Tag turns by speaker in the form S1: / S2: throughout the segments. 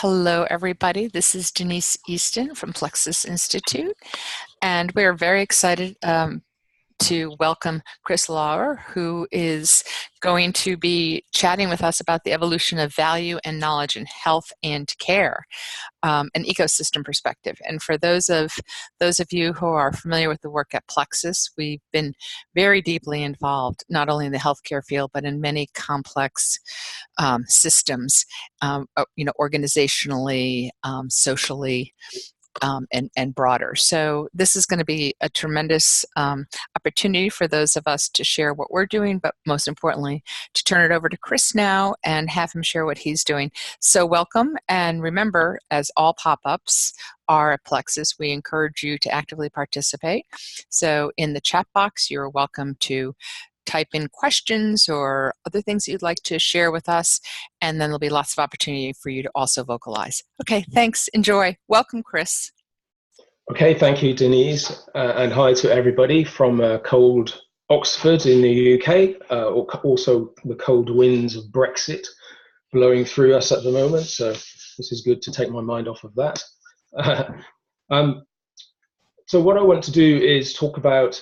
S1: Hello, everybody. This is Denise Easton from Plexus Institute, and we're very excited to welcome Chris Lauer, who is going to be chatting with us about the evolution of value and knowledge in health and care, an ecosystem perspective. And for those of you who are familiar with the work at Plexus, we've been very deeply involved, not only in the healthcare field, but in many complex systems, organizationally, socially, and broader. So this is going to be a tremendous opportunity for those of us to share what we're doing, but most importantly, to turn it over to Chris now and have him share what he's doing. So welcome, and remember, as all pop-ups are at Plexus, we encourage you to actively participate. So in the chat box, you're welcome to type in questions or other things that you'd like to share with us, and then there'll be lots of opportunity for you to also vocalize. Okay, thanks, enjoy. Welcome, Chris.
S2: Okay, thank you, Denise, and hi to everybody from cold Oxford in the UK, also the cold winds of Brexit blowing through us at the moment, so this is good to take my mind off of that. So what I want to do is talk about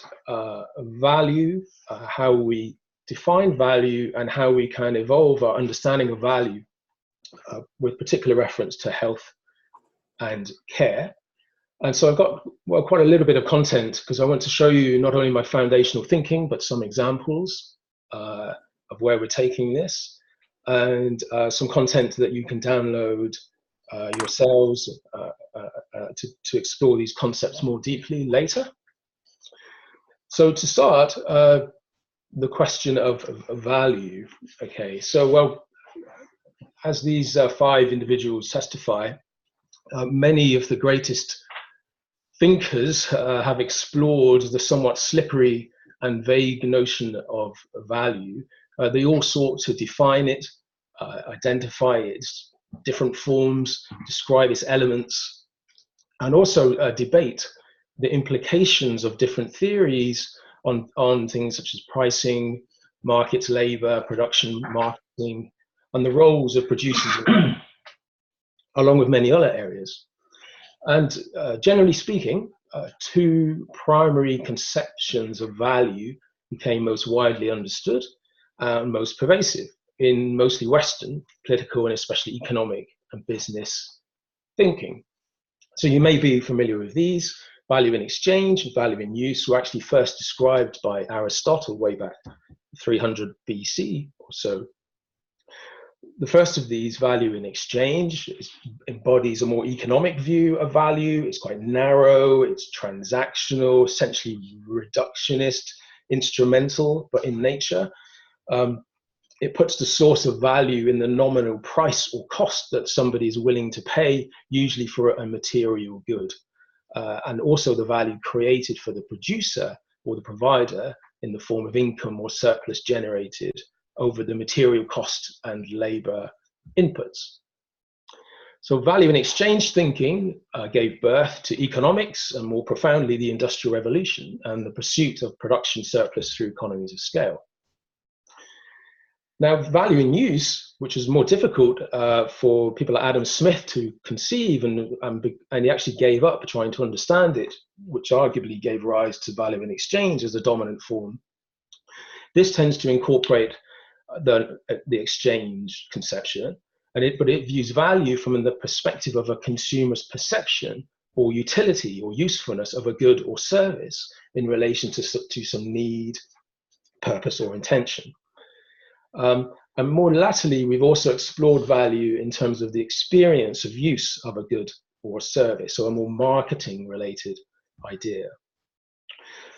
S2: value, how we define value, and how we can evolve our understanding of value with particular reference to health and care. And so I've got quite a little bit of content because I want to show you not only my foundational thinking, but some examples of where we're taking this, and some content that you can download yourselves to explore these concepts more deeply later. So to start, the question of value. Okay, so as these 5 individuals testify, many of the greatest thinkers have explored the somewhat slippery and vague notion of value. They all sought to define it, identify its different forms, describe its elements, and also debate the implications of different theories on things such as pricing, markets, labor, production, marketing, and the roles of producers, along with many other areas. And generally speaking, 2 primary conceptions of value became most widely understood and most pervasive in mostly Western political and especially economic and business thinking. So you may be familiar with these. Value in exchange and value in use were actually first described by Aristotle way back 300 BC or so. The first of these, value in exchange, embodies a more economic view of value. It's quite narrow, it's transactional, essentially reductionist, instrumental, but in nature. It puts the source of value in the nominal price or cost that somebody is willing to pay, usually for a material good. And also the value created for the producer or the provider in the form of income or surplus generated over the material cost and labor inputs. So value in exchange thinking gave birth to economics and more profoundly the Industrial Revolution and the pursuit of production surplus through economies of scale. Now, value in use, which is more difficult for people like Adam Smith to conceive, and he actually gave up trying to understand it, which arguably gave rise to value in exchange as a dominant form. This tends to incorporate the exchange conception, but it views value from the perspective of a consumer's perception or utility or usefulness of a good or service in relation to some need, purpose, or intention. And more latterly, we've also explored value in terms of the experience of use of a good or a service, so a more marketing-related idea.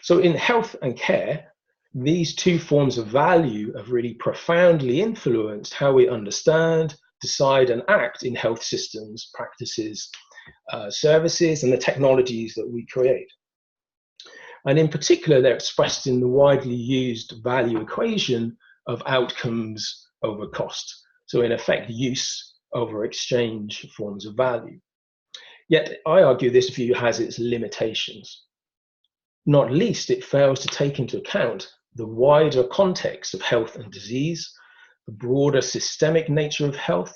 S2: So in health and care, these 2 forms of value have really profoundly influenced how we understand, decide, and act in health systems, practices, services, and the technologies that we create. And in particular, they're expressed in the widely used value equation of outcomes over cost. So in effect, use over exchange forms of value. Yet I argue this view has its limitations. Not least, it fails to take into account the wider context of health and disease, the broader systemic nature of health,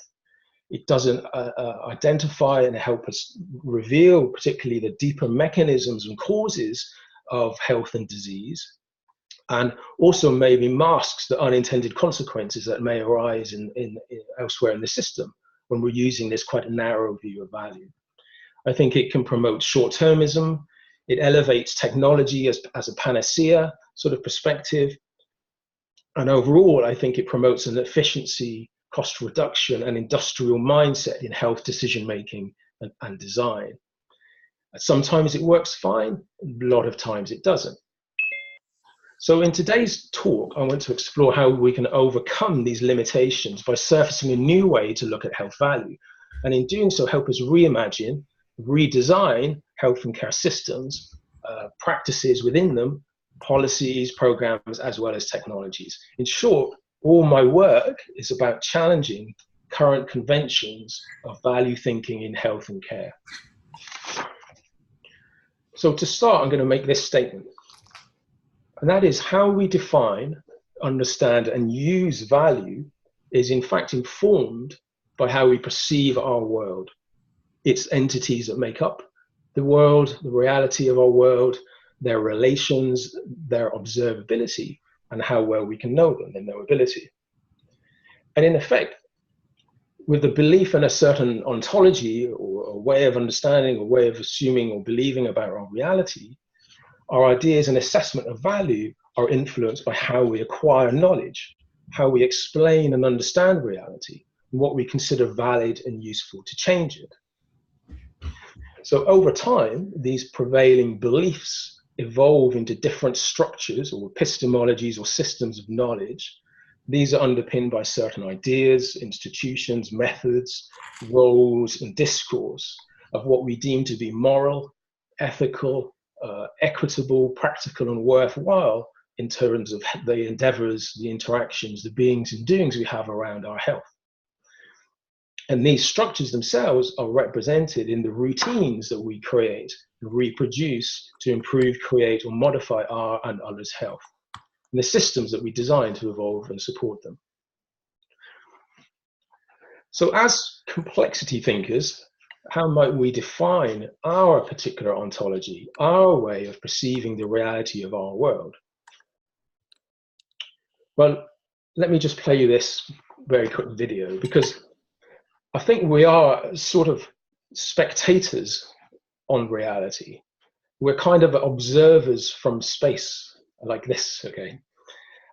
S2: It doesn't identify and help us reveal particularly the deeper mechanisms and causes of health and disease, and also maybe masks the unintended consequences that may arise elsewhere in the system when we're using this quite narrow view of value. I think it can promote short-termism. It elevates technology as a panacea sort of perspective. And overall, I think it promotes an efficiency, cost reduction, and industrial mindset in health decision-making and design. Sometimes it works fine, a lot of times it doesn't. So in today's talk, I want to explore how we can overcome these limitations by surfacing a new way to look at health value. And in doing so, help us reimagine, redesign health and care systems, practices within them, policies, programs, as well as technologies. In short, all my work is about challenging current conventions of value thinking in health and care. So to start, I'm going to make this statement. And that is, how we define, understand, and use value is in fact informed by how we perceive our world. It's entities that make up the world, the reality of our world, their relations, their observability, and how well we can know them and their ability. And in effect, with the belief in a certain ontology or a way of understanding, or way of assuming or believing about our reality, our ideas and assessment of value are influenced by how we acquire knowledge, how we explain and understand reality, and what we consider valid and useful to change it. So over time, these prevailing beliefs evolve into different structures or epistemologies or systems of knowledge. These are underpinned by certain ideas, institutions, methods, roles, and discourse of what we deem to be moral, ethical, equitable, practical, and worthwhile in terms of the endeavors, the interactions, the beings and doings we have around our health. And these structures themselves are represented in the routines that we create and reproduce to improve, create, or modify our and others' health, and the systems that we design to evolve and support them. So as complexity thinkers, how might we define our particular ontology, our way of perceiving the reality of our world? Well, let me just play you this very quick video, because I think we are sort of spectators on reality. We're kind of observers from space like this, okay?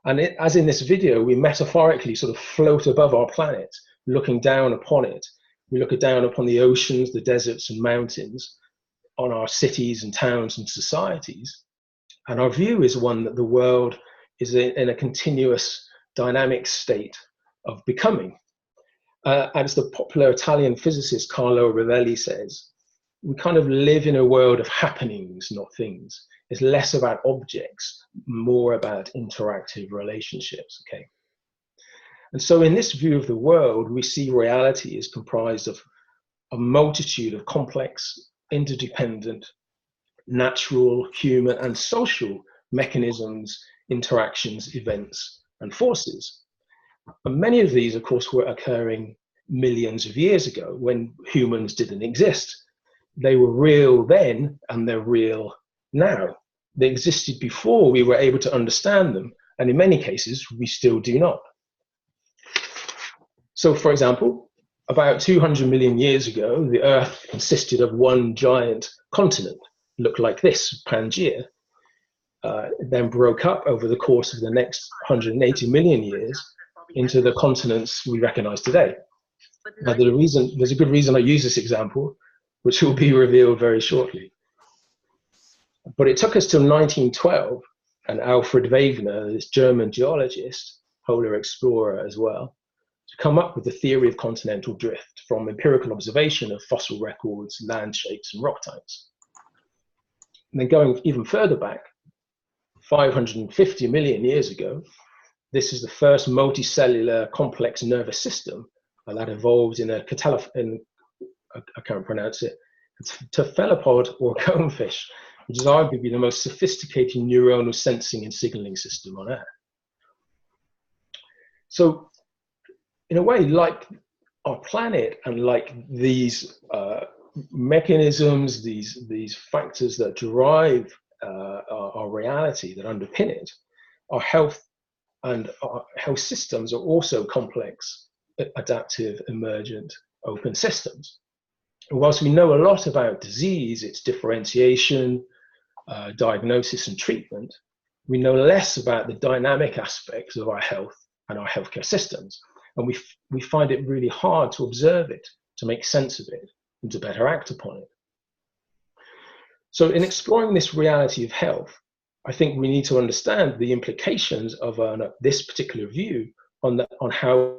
S2: And as in this video, we metaphorically sort of float above our planet, looking down upon it. We look down upon the oceans, the deserts and mountains, on our cities and towns and societies. And our view is one that the world is in a continuous dynamic state of becoming. As the popular Italian physicist Carlo Rovelli says, we kind of live in a world of happenings, not things. It's less about objects, more about interactive relationships, okay? And so in this view of the world, we see reality is comprised of a multitude of complex, interdependent, natural, human, and social mechanisms, interactions, events, and forces. And many of these, of course, were occurring millions of years ago when humans didn't exist. They were real then, and they're real now. They existed before we were able to understand them, and in many cases, we still do not. So, for example, about 200 million years ago, the Earth consisted of one giant continent, looked like this, Pangaea. It then broke up over the course of the next 180 million years into the continents we recognize today. Now, there's a good reason I use this example, which will be revealed very shortly. But it took us till 1912, and Alfred Wegener, this German geologist, polar explorer as well, to come up with the theory of continental drift from empirical observation of fossil records, land shapes, and rock types. And then going even further back, 550 million years ago, this is the first multicellular complex nervous system that evolved in I can't pronounce it, cephalopod or conefish, which is arguably the most sophisticated neuronal sensing and signaling system on Earth. So in a way, like our planet and like these mechanisms, these factors that drive our reality, that underpin it, our health and our health systems are also complex, adaptive, emergent, open systems. And whilst we know a lot about disease, its differentiation, diagnosis and treatment, we know less about the dynamic aspects of our health and our healthcare systems. And we find it really hard to observe it, to make sense of it, and to better act upon it. So in exploring this reality of health, I think we need to understand the implications of this particular view on how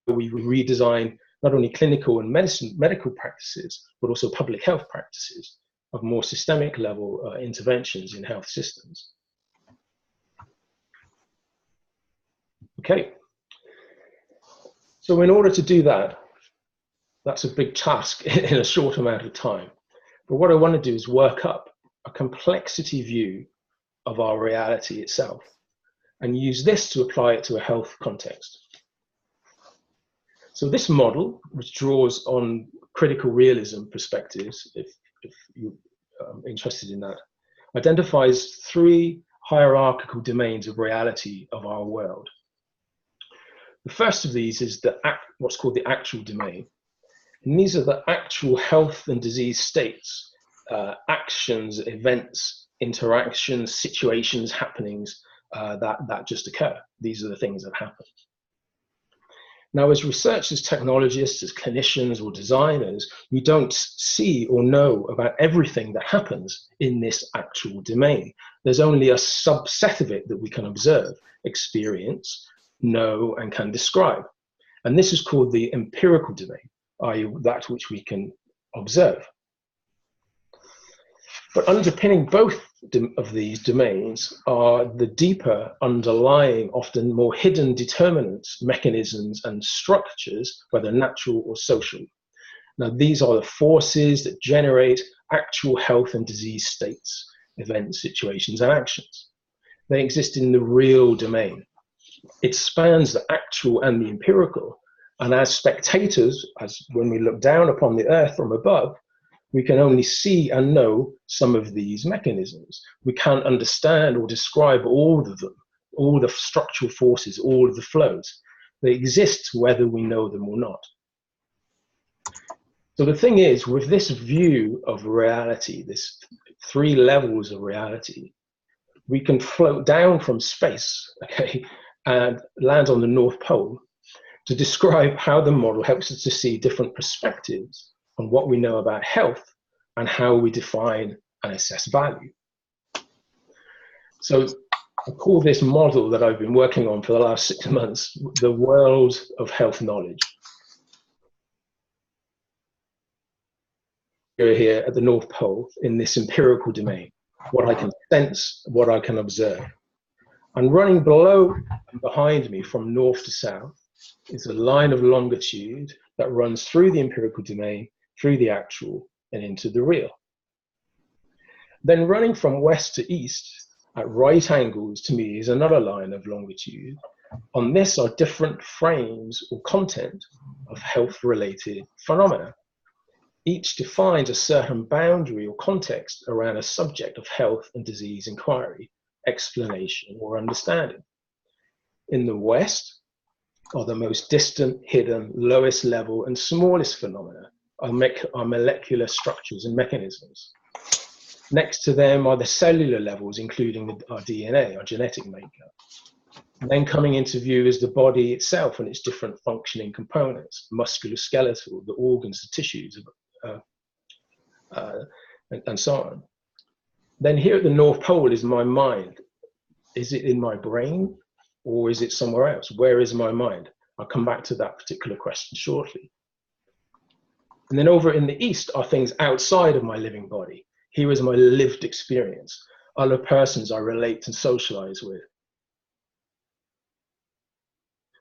S2: we redesign not only clinical and medical practices, but also public health practices of more systemic level interventions in health systems. Okay, so in order to do that, that's a big task in a short amount of time. But what I want to do is work up a complexity view of our reality itself and use this to apply it to a health context. So this model, which draws on critical realism perspectives, if you're interested in that, identifies three hierarchical domains of reality of our world. The first of these is what's called the actual domain. And these are the actual health and disease states, actions, events, interactions, situations, happenings that just occur. These are the things that happen. Now, as researchers, technologists, as clinicians or designers, we don't see or know about everything that happens in this actual domain. There's only a subset of it that we can observe, experience, know, and can describe. And this is called the empirical domain, i.e. that which we can observe. But underpinning both of these domains are the deeper underlying, often more hidden determinants, mechanisms, and structures, whether natural or social. Now, these are the forces that generate actual health and disease states, events, situations, and actions. They exist in the real domain. It spans the actual and the empirical. And as spectators, as when we look down upon the earth from above, we can only see and know some of these mechanisms. We can't understand or describe all of them, all the structural forces, all of the flows. They exist whether we know them or not. So the thing is, with this view of reality, this three levels of reality, we can float down from space, okay, and land on the North Pole to describe how the model helps us to see different perspectives on what we know about health and how we define and assess value. So I call this model that I've been working on for the last 6 months, the world of health knowledge. We're here at the North Pole in this empirical domain, what I can sense, what I can observe. And running below and behind me from north to south is a line of longitude that runs through the empirical domain, through the actual, and into the real. Then running from west to east at right angles to me is another line of longitude. On this are different frames or content of health-related phenomena. Each defines a certain boundary or context around a subject of health and disease inquiry, explanation, or understanding. In the west are the most distant, hidden, lowest level, and smallest phenomena, are molecular structures and mechanisms. Next to them are the cellular levels, including our DNA, our genetic makeup. And then coming into view is the body itself and its different functioning components, musculoskeletal, the organs, the tissues, and so on. Then here at the North Pole is my mind. Is it in my brain or is it somewhere else? Where is my mind? I'll come back to that particular question shortly. And then over in the east are things outside of my living body. Here is my lived experience, other persons I relate and socialize with,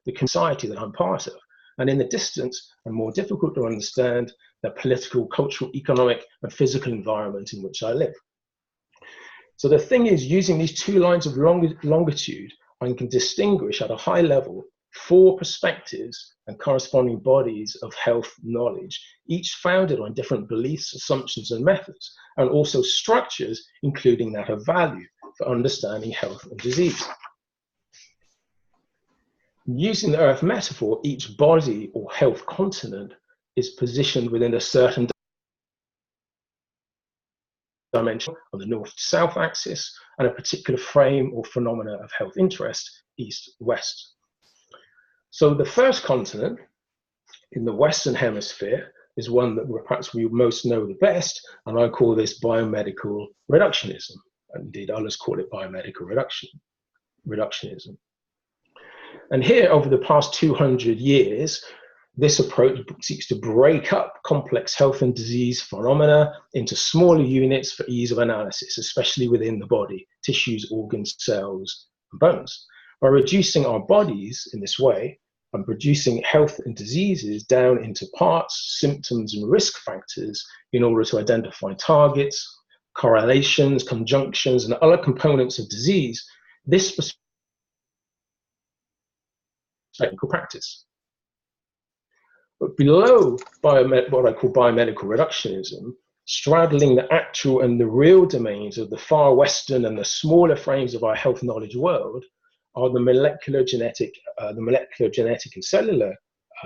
S2: the society that I'm part of. And in the distance, and more difficult to understand, the political, cultural, economic, and physical environment in which I live. So the thing is, using these two lines of longitude, I can distinguish at a high level 4 perspectives and corresponding bodies of health knowledge, each founded on different beliefs, assumptions, and methods, and also structures, including that of value, for understanding health and disease. Using the Earth metaphor, each body or health continent is positioned within a certain dimension on the north-south axis, and a particular frame or phenomena of health interest, east-west. So the first continent in the Western Hemisphere is one that perhaps we most know the best, and I call this biomedical reductionism. Indeed, others call it biomedical reductionism. And here, over the past 200 years, this approach seeks to break up complex health and disease phenomena into smaller units for ease of analysis, especially within the body, tissues, organs, cells, and bones. By reducing our bodies in this way, and reducing health and diseases down into parts, symptoms, and risk factors in order to identify targets, correlations, conjunctions, and other components of disease, this technical practice. But below what I call biomedical reductionism, straddling the actual and the real domains of the far Western and the smaller frames of our health knowledge world, are the molecular genetic and cellular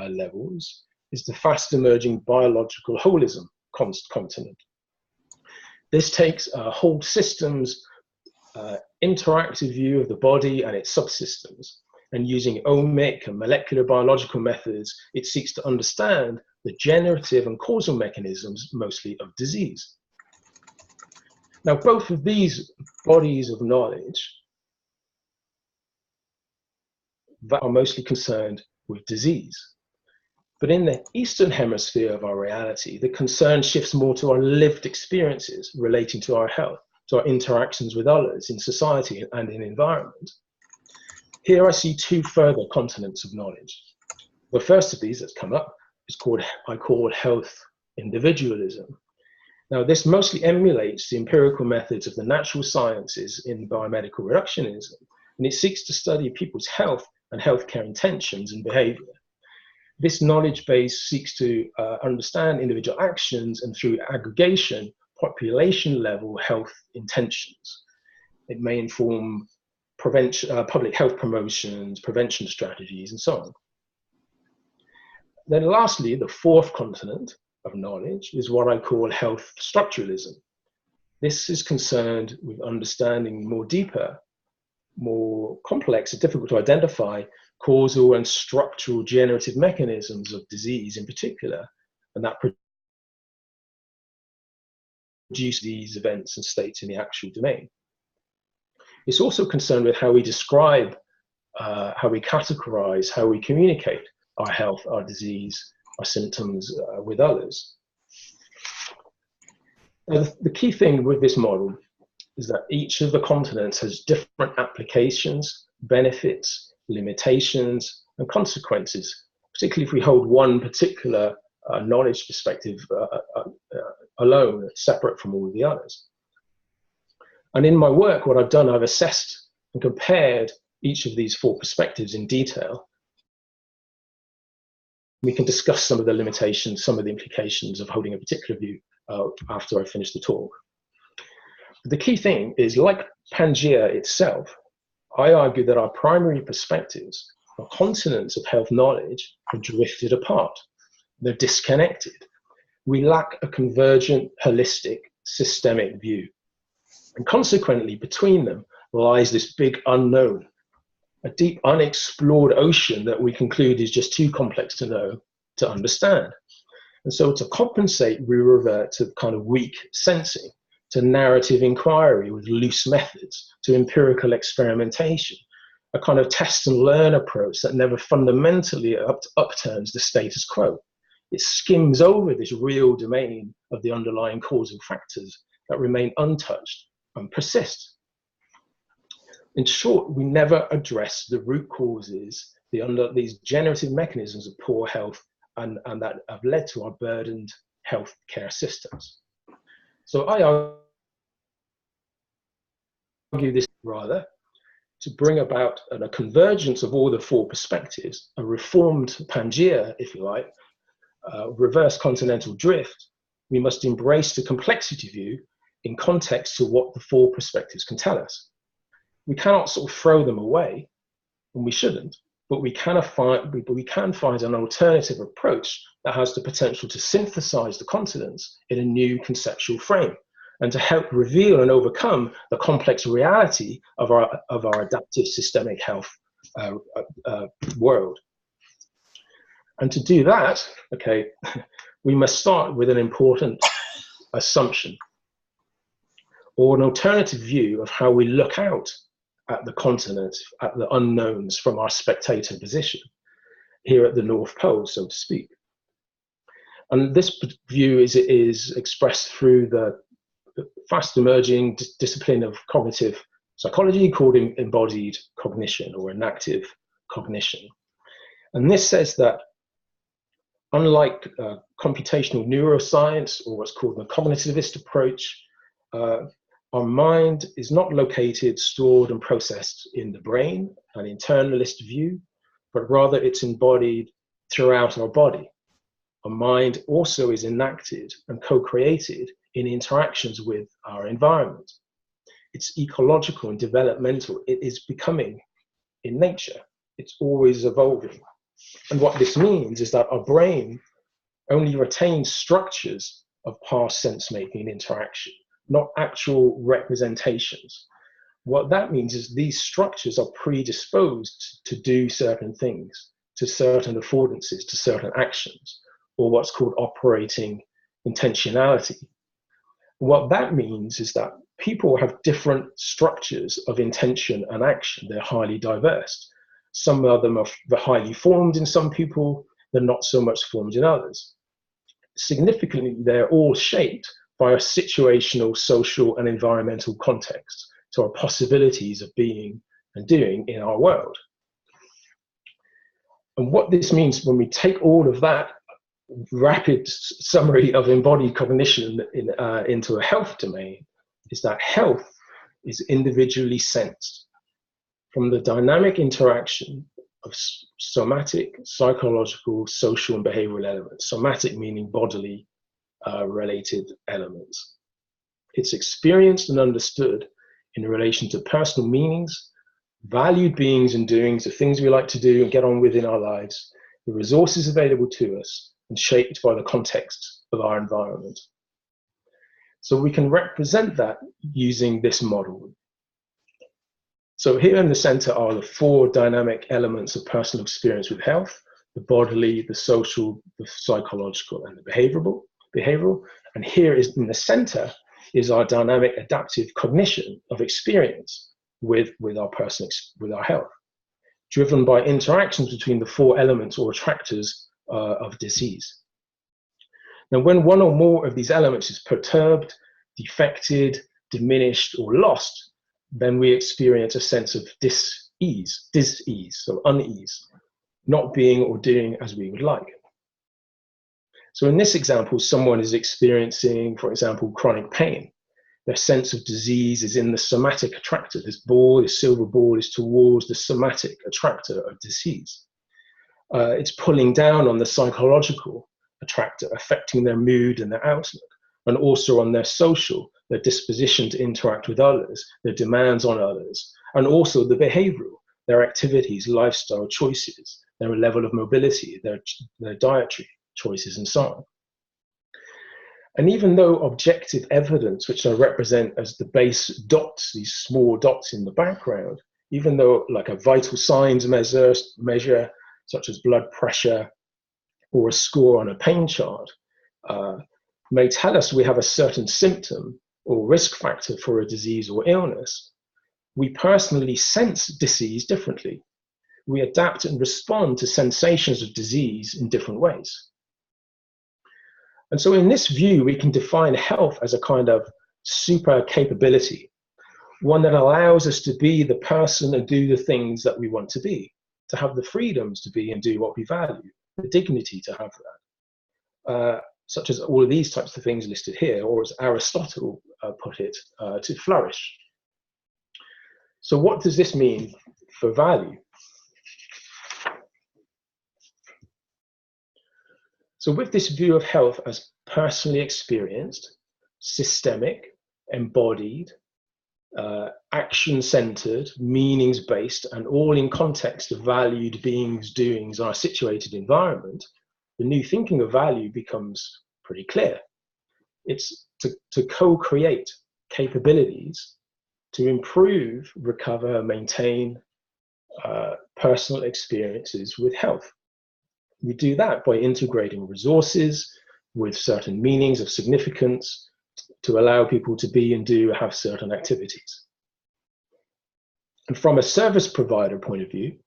S2: levels, is the fast emerging biological holism continent. This takes a whole systems interactive view of the body and its subsystems, and using omic and molecular biological methods, it seeks to understand the generative and causal mechanisms, mostly of disease. Now, both of these bodies of knowledge that are mostly concerned with disease. But in the Eastern Hemisphere of our reality, the concern shifts more to our lived experiences relating to our health, to our interactions with others in society and in environment. Here I see 2 further continents of knowledge. The first of these that's come up is I call health individualism. Now, this mostly emulates the empirical methods of the natural sciences in biomedical reductionism, and it seeks to study people's health and healthcare intentions and behavior. This knowledge base seeks to understand individual actions and, through aggregation, population level health intentions. It may inform public health promotions, prevention strategies, and so on. Then lastly, the 4th continent of knowledge is what I call health structuralism. This is concerned with understanding more deeper, more complex and difficult to identify causal and structural generative mechanisms of disease in particular, and that produce these events and states in the actual domain. It's also concerned with how we describe, how we categorize, how we communicate our health, our disease, our symptoms with others. Now, the key thing with this model is that each of the continents has different applications, benefits, limitations, and consequences, particularly if we hold one particular knowledge perspective alone, separate from all of the others. And in my work, what I've done, I've assessed and compared each of these 4 perspectives in detail. We can discuss some of the limitations, some of the implications of holding a particular view after I finish the talk. But the key thing is, like Pangea itself, I argue that our primary perspectives, our continents of health knowledge, have drifted apart. They're disconnected. We lack a convergent, holistic, systemic view. And consequently, between them lies this big unknown, a deep unexplored ocean that we conclude is just too complex to know, to understand. And so to compensate, we revert to kind of weak sensing, to narrative inquiry with loose methods, to empirical experimentation, a kind of test and learn approach that never fundamentally upturns the status quo. It skims over this real domain of the underlying causal factors that remain untouched and persist. In short, we never address the root causes, these generative mechanisms of poor health and that have led to our burdened healthcare systems. So I argue this rather to bring about a convergence of all the four perspectives, a reformed Pangaea, if you like, reverse continental drift, we must embrace the complexity view in context to what the four perspectives can tell us. We cannot sort of throw them away, and we shouldn't, but we can find an alternative approach that has the potential to synthesize the continents in a new conceptual frame, and to help reveal and overcome the complex reality of our adaptive systemic health world. And to do that, okay, we must start with an important assumption, or an alternative view of how we look out at the continent, at the unknowns from our spectator position, here at the North Pole, so to speak. And this view is expressed through the fast emerging discipline of cognitive psychology called embodied cognition or enactive cognition. And this says that unlike computational neuroscience or what's called the cognitivist approach, our mind is not located, stored, and processed in the brain, an internalist view, but rather it's embodied throughout our body. Our mind also is enacted and co-created in interactions with our environment. It's ecological and developmental. It is becoming in nature. It's always evolving. And what this means is that our brain only retains structures of past sense-making interaction, not actual representations. What that means is these structures are predisposed to do certain things, to certain affordances, to certain actions, or what's called operating intentionality. What that means is that people have different structures of intention and action. They're highly diverse. Some of them are highly formed in some people, they're not so much formed in others. Significantly, they're all shaped by a situational, social, and environmental context to our possibilities of being and doing in our world. And what this means when we take all of that rapid summary of embodied cognition into a health domain is that health is individually sensed from the dynamic interaction of somatic, psychological, social, and behavioral elements. Somatic meaning bodily related elements. It's experienced and understood in relation to personal meanings, valued beings and doings, the things we like to do and get on with in our lives, the resources available to us, and shaped by the context of our environment. So we can represent that using this model. So here in the center are the four dynamic elements of personal experience with health: the bodily, the social, the psychological, and the behavioral. And here is in the center is our dynamic adaptive cognition of experience with our health, driven by interactions between the four elements or attractors of disease. Now, when one or more of these elements is perturbed, defected, diminished, or lost, then we experience a sense of dis-ease, so unease, not being or doing as we would like. So in this example, someone is experiencing, for example, chronic pain. Their sense of disease is in the somatic attractor. This silver ball is towards the somatic attractor of disease. It's pulling down on the psychological attractor, affecting their mood and their outlook, and also on their social, their disposition to interact with others, their demands on others, and also the behavioral, their activities, lifestyle choices, their level of mobility, their dietary choices, and so on. And even though objective evidence, which I represent as the base dots, these small dots in the background, even though like a vital signs measure such as blood pressure or a score on a pain chart, may tell us we have a certain symptom or risk factor for a disease or illness, we personally sense disease differently. We adapt and respond to sensations of disease in different ways. And so in this view, we can define health as a kind of super capability, one that allows us to be the person and do the things that we want to be, to have the freedoms to be and do what we value, the dignity to have that, such as all of these types of things listed here, or as Aristotle put it, to flourish. So what does this mean for value? So with this view of health as personally experienced, systemic, embodied, action-centered, meanings-based, and all in context of valued beings' doings in our situated environment, the new thinking of value becomes pretty clear. It's to co-create capabilities to improve, recover, maintain personal experiences with health. We do that by integrating resources with certain meanings of significance to allow people to be and have certain activities. And from a service provider point of view,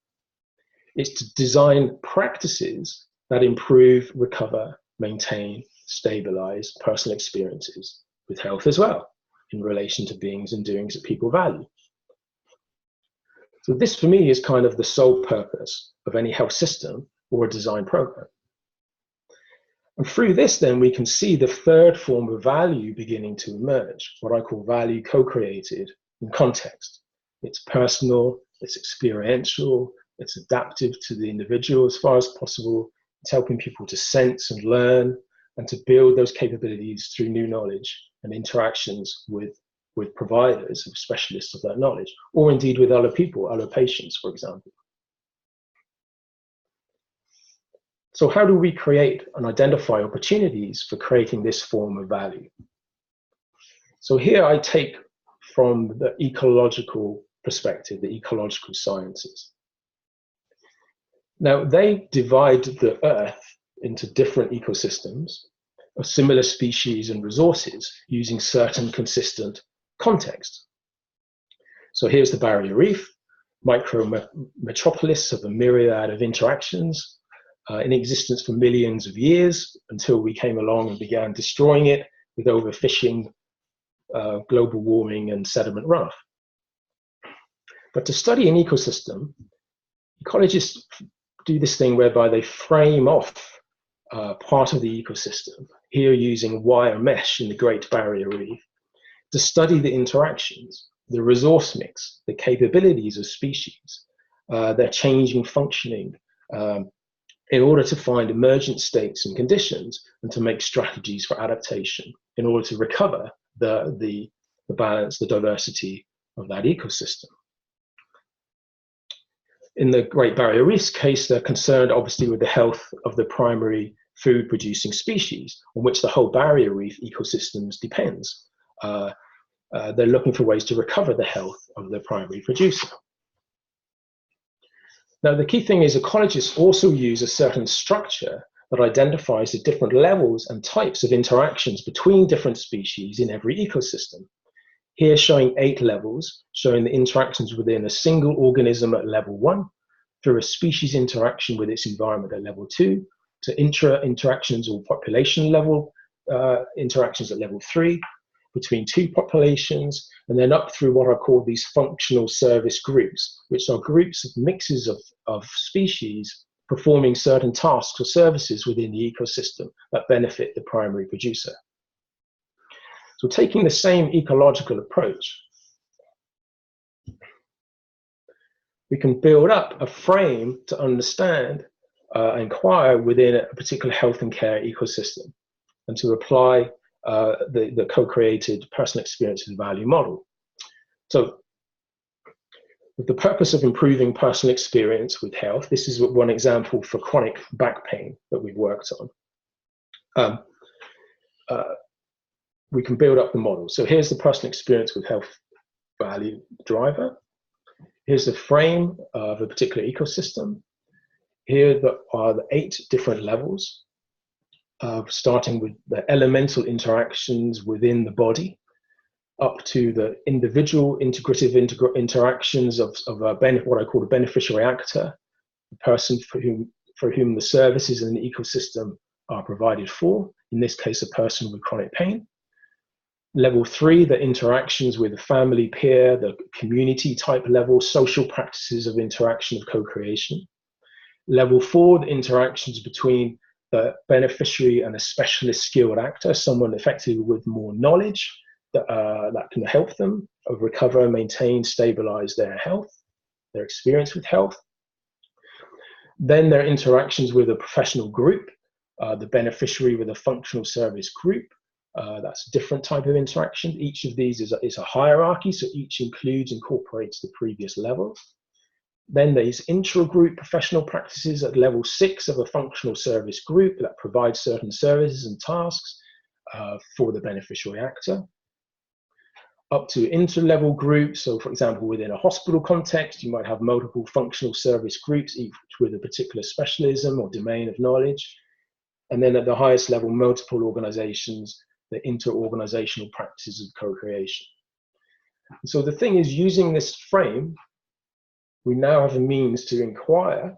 S2: it's to design practices that improve, recover, maintain, stabilize personal experiences with health as well, in relation to beings and doings that people value. So this, for me, is kind of the sole purpose of any health system or a design program. And through this, then, we can see the third form of value beginning to emerge, what I call value co-created in context. It's personal, it's experiential, it's adaptive to the individual as far as possible. It's helping people to sense and learn and to build those capabilities through new knowledge and interactions with providers, specialists of that knowledge, or indeed with other people, other patients, for example. So how do we create and identify opportunities for creating this form of value? So here I take from the ecological perspective, the ecological sciences. Now, they divide the Earth into different ecosystems of similar species and resources using certain consistent context. So here's the barrier reef, micro-metropolis of a myriad of interactions in existence for millions of years until we came along and began destroying it with overfishing, global warming, and sediment runoff. But to study an ecosystem, ecologists do this thing whereby they frame off part of the ecosystem, here using wire mesh in the Great Barrier Reef, to study the interactions, the resource mix, the capabilities of species, their changing functioning, in order to find emergent states and conditions and to make strategies for adaptation in order to recover the balance, the diversity of that ecosystem. In the Great Barrier Reef's case, they're concerned obviously with the health of the primary food producing species on which the whole barrier reef ecosystems depends. They're looking for ways to recover the health of the primary producer. Now, the key thing is ecologists also use a certain structure that identifies the different levels and types of interactions between different species in every ecosystem. Here showing 8 levels, showing the interactions within a single organism at level 1, through a species interaction with its environment at level 2, to interactions or population level interactions at level 3, between 2 populations, and then up through what are called these functional service groups, which are groups of mixes of species performing certain tasks or services within the ecosystem that benefit the primary producer. So taking the same ecological approach, we can build up a frame to understand and inquire within a particular health and care ecosystem and to apply the co-created personal experience and value model. So with the purpose of improving personal experience with health, this is one example for chronic back pain that we've worked on. We can build up the model. So here's the personal experience with health value driver. Here's the frame of a particular ecosystem. Here are the 8 different levels, starting with the elemental interactions within the body, up to the individual integrative interactions of what I call a beneficiary actor, the person for whom the services in the ecosystem are provided for, in this case, a person with chronic pain. Level 3, the interactions with the family, peer, the community type level, social practices of interaction of co-creation. Level 4, the interactions between the beneficiary and a specialist skilled actor, someone effectively with more knowledge that can help them recover, maintain, stabilize their health, their experience with health. Then their interactions with a professional group, the beneficiary with a functional service group. That's a different type of interaction. Each of these is a hierarchy, so each incorporates the previous level. Then there's intra-group professional practices at level 6 of a functional service group that provides certain services and tasks for the beneficiary actor. Up to inter-level groups, so for example, within a hospital context, you might have multiple functional service groups, each with a particular specialism or domain of knowledge. And then at the highest level, multiple organizations, the inter-organizational practices of co-creation. So the thing is, using this frame, we now have a means to inquire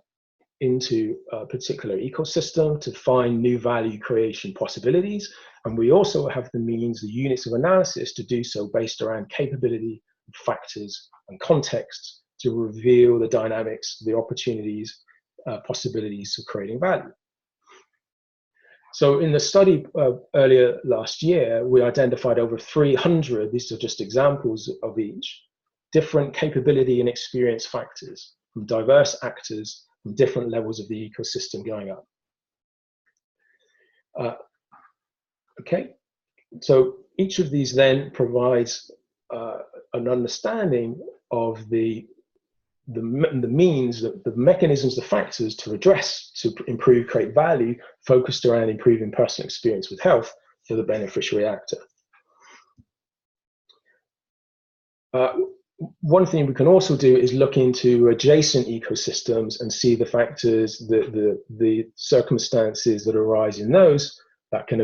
S2: into a particular ecosystem to find new value creation possibilities. And we also have the means, the units of analysis to do so based around capability, factors, and contexts to reveal the dynamics, the opportunities, possibilities of creating value. So in the study earlier last year, we identified over 300, these are just examples of each, different capability and experience factors from diverse actors from different levels of the ecosystem going up. Okay, so each of these then provides an understanding of the means, the mechanisms, the factors to address, to improve, create value, focused around improving personal experience with health for the beneficiary actor. One thing we can also do is look into adjacent ecosystems and see the factors, the circumstances that arise in those that can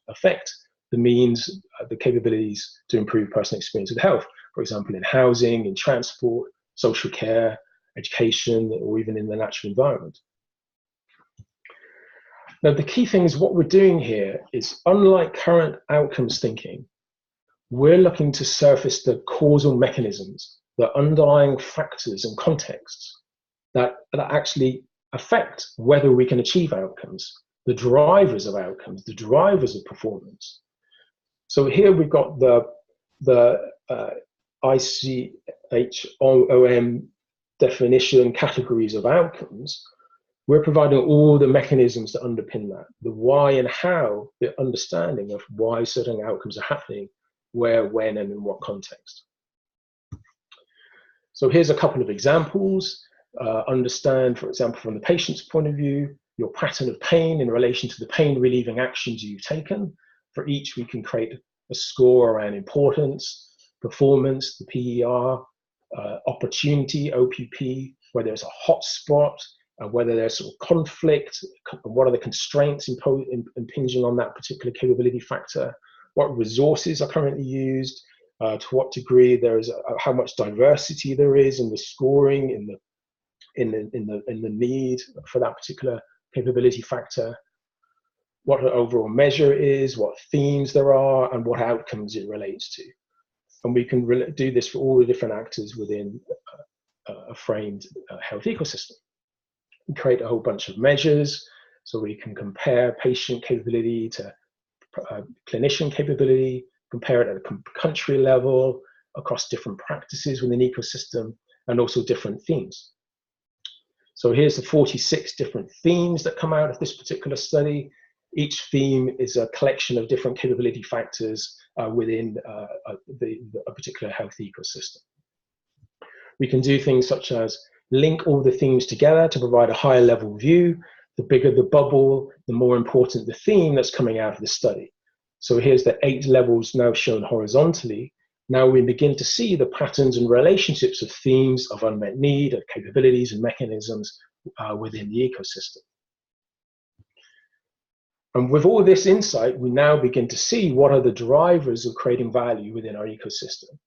S2: affect the means, the capabilities to improve personal experience with health. For example, in housing, in transport, social care, education, or even in the natural environment. Now, the key thing is what we're doing here is, unlike current outcomes thinking, we're looking to surface the causal mechanisms, the underlying factors and contexts that actually affect whether we can achieve outcomes, the drivers of outcomes, the drivers of performance. So here we've got the ICHOM definition categories of outcomes. We're providing all the mechanisms that underpin that, the why and how, the understanding of why certain outcomes are happening, where, when, and in what context. So here's a couple of examples. Understand, for example, from the patient's point of view, your pattern of pain in relation to the pain relieving actions you've taken. For each, we can create a score around importance, performance, the PER, opportunity, OPP, whether there's a hot spot, whether there's sort of conflict, what are the constraints impinging on that particular capability factor, what resources are currently used, to what degree there is, how much diversity there is in the scoring, in the need for that particular capability factor, what the overall measure is, what themes there are, and what outcomes it relates to. And we can do this for all the different actors within a framed health ecosystem. We create a whole bunch of measures, so we can compare patient capability to clinician capability, compare it at a country level, across different practices within an ecosystem, and also different themes. So here's the 46 different themes that come out of this particular study. Each theme is a collection of different capability factors within a particular health ecosystem. We can do things such as link all the themes together to provide a higher level view. The bigger the bubble, the more important the theme that's coming out of the study. So here's the 8 levels now shown horizontally. Now we begin to see the patterns and relationships of themes of unmet need, of capabilities and mechanisms within the ecosystem. And with all this insight, we now begin to see what are the drivers of creating value within our ecosystem.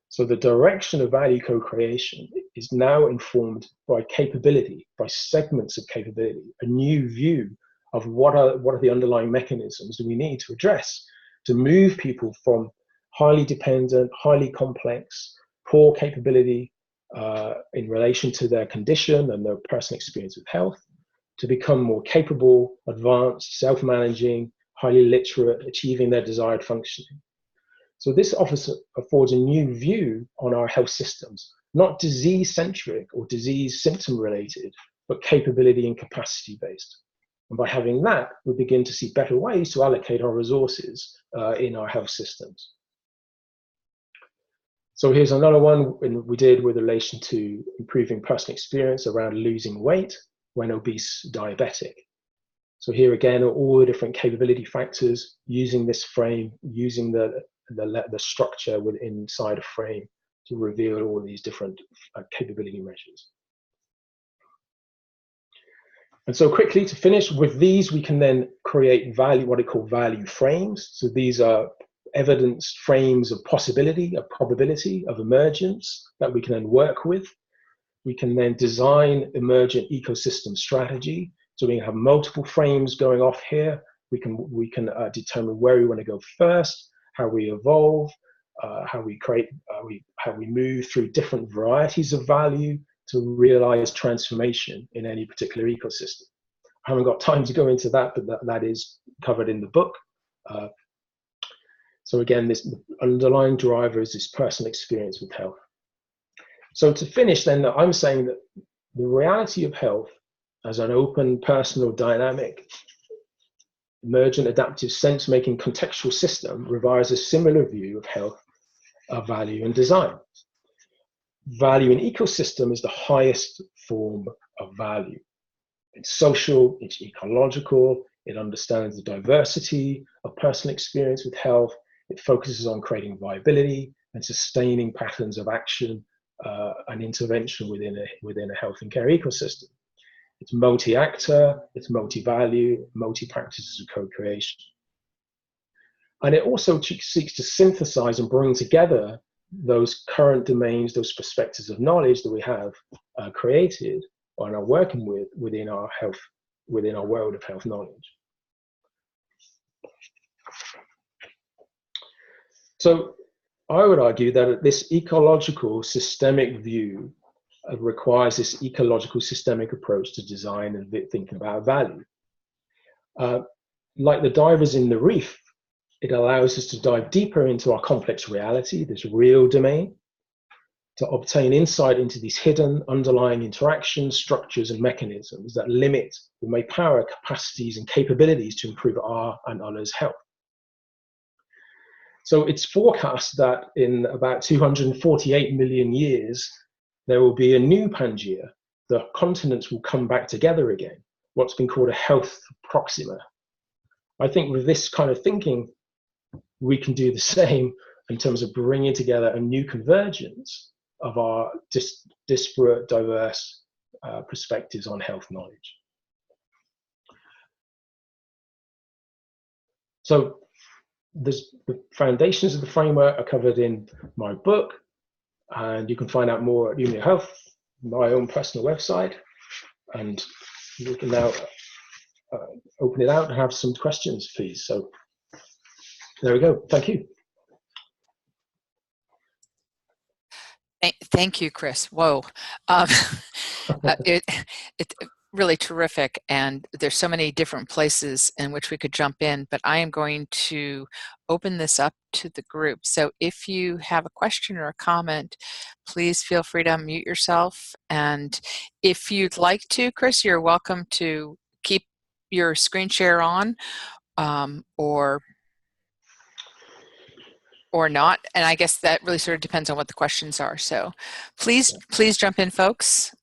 S2: So the direction of value co-creation is now informed by capability, by segments of capability, a new view of what are the underlying mechanisms that we need to address to move people from highly dependent, highly complex, poor capability in relation to their condition and their personal experience with health, to become more capable, advanced, self-managing, highly literate, achieving their desired functioning. So this affords a new view on our health systems, not disease-centric or disease symptom-related, but capability and capacity-based. And by having that, we begin to see better ways to allocate our resources in our health systems. So here's another one we did with relation to improving personal experience around losing weight when obese diabetic. So here again are all the different capability factors using this frame, using the structure inside a frame to reveal all these different capability measures. And so quickly to finish, with these we can then create value, what I call value frames. So these are evidenced frames of possibility, of probability, of emergence that we can then work with. We can then design emergent ecosystem strategy. So we have multiple frames going off here. We can determine where we want to go first, how we evolve, how we create, how we move through different varieties of value to realize transformation in any particular ecosystem. I haven't got time to go into that, but that is covered in the book. So again, this underlying driver is this personal experience with health. So to finish then, I'm saying that the reality of health as an open, personal, dynamic, emergent, adaptive, sense-making contextual system requires a similar view of health, of value and design. Value in ecosystem is the highest form of value. It's social, it's ecological, it understands the diversity of personal experience with health, it focuses on creating viability and sustaining patterns of action and intervention within a health and care ecosystem. It's multi-actor, it's multi-value, multi-practices of co-creation. And it also seeks to synthesize and bring together those current domains, those perspectives of knowledge that we have created and are working with within our world of health knowledge. So I would argue that this ecological systemic view requires this ecological systemic approach to design and thinking about value. Like the divers in the reef, it allows us to dive deeper into our complex reality, this real domain, to obtain insight into these hidden underlying interactions, structures, and mechanisms that limit or may power capacities and capabilities to improve our and others' health. So it's forecast that in about 248 million years, there will be a new Pangea. The continents will come back together again, what's been called a health proxima. I think with this kind of thinking, we can do the same in terms of bringing together a new convergence of our disparate, diverse perspectives on health knowledge. So the foundations of the framework are covered in my book, and you can find out more at Umia Health, my own personal website, and we can now open it out and have some questions, please. So there we go. Thank you.
S1: Thank you, Chris. Whoa. It's really terrific, and there's so many different places in which we could jump in, but I am going to open this up to the group. So if you have a question or a comment, please feel free to unmute yourself. And if you'd like to, Chris, you're welcome to keep your screen share on or not. And I guess that really sort of depends on what the questions are. So please jump in, folks.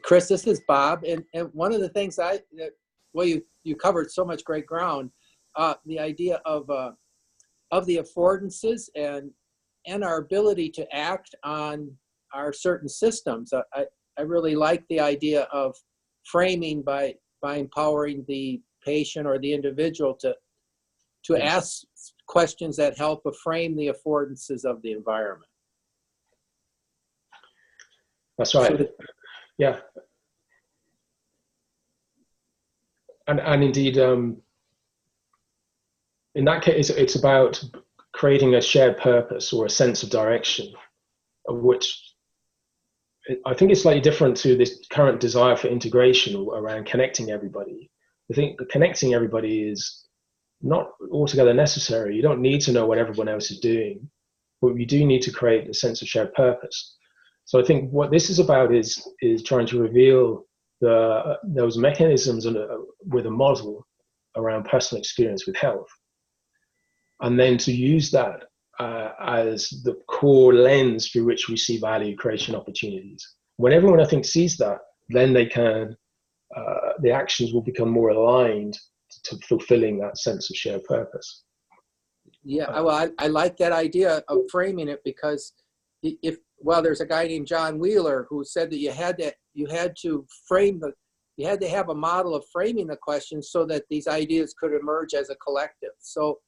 S3: Chris, this is Bob, and one of the things well, you covered so much great ground, the idea of the affordances and our ability to act on our certain systems. I really like the idea of framing by empowering the patient or the individual to ask questions that help frame the affordances of the environment.
S2: That's right. So yeah. And indeed, in that case, it's about creating a shared purpose or a sense of direction, of which I think it's slightly different to this current desire for integration around connecting everybody. I think connecting everybody is not altogether necessary. You don't need to know what everyone else is doing, but you do need to create a sense of shared purpose. So I think what this is about is trying to reveal those mechanisms with a model around personal experience with health, and then to use that as the core lens through which we see value creation opportunities. When everyone, I think, sees that, then they can, the actions will become more aligned to fulfilling that sense of shared purpose.
S3: Yeah, well, I like that idea of framing it, because there's a guy named John Wheeler who said that you had to have a model of framing the question so that these ideas could emerge as a collective. So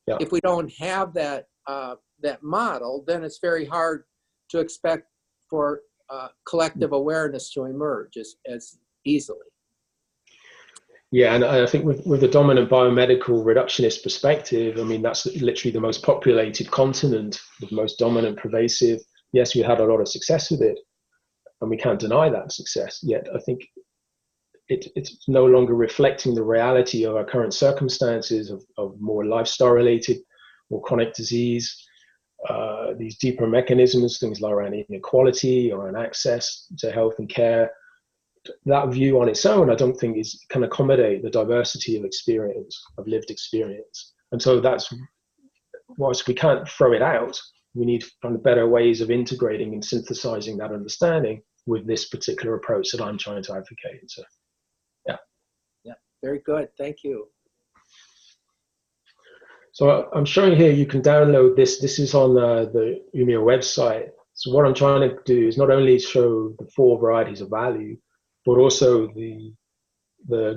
S3: yeah. If we don't have that model, then it's very hard to expect for collective awareness to emerge as easily.
S2: Yeah, and I think with the dominant biomedical reductionist perspective, I mean, that's literally the most populated continent, the most dominant, pervasive. Yes, we had a lot of success with it, and we can't deny that success. Yet I think it's no longer reflecting the reality of our current circumstances of more lifestyle-related, more chronic disease, these deeper mechanisms, things like around inequality, around access to health and care. That view on its own, I don't think can accommodate the diversity of experience, of lived experience. And so whilst we can't throw it out, we need to find better ways of integrating and synthesizing that understanding with this particular approach that I'm trying to advocate. So, yeah.
S3: Yeah, very good. Thank you.
S2: So I'm showing here, you can download this. This is on the UMIA website. So what I'm trying to do is not only show the 4 varieties of value, but also the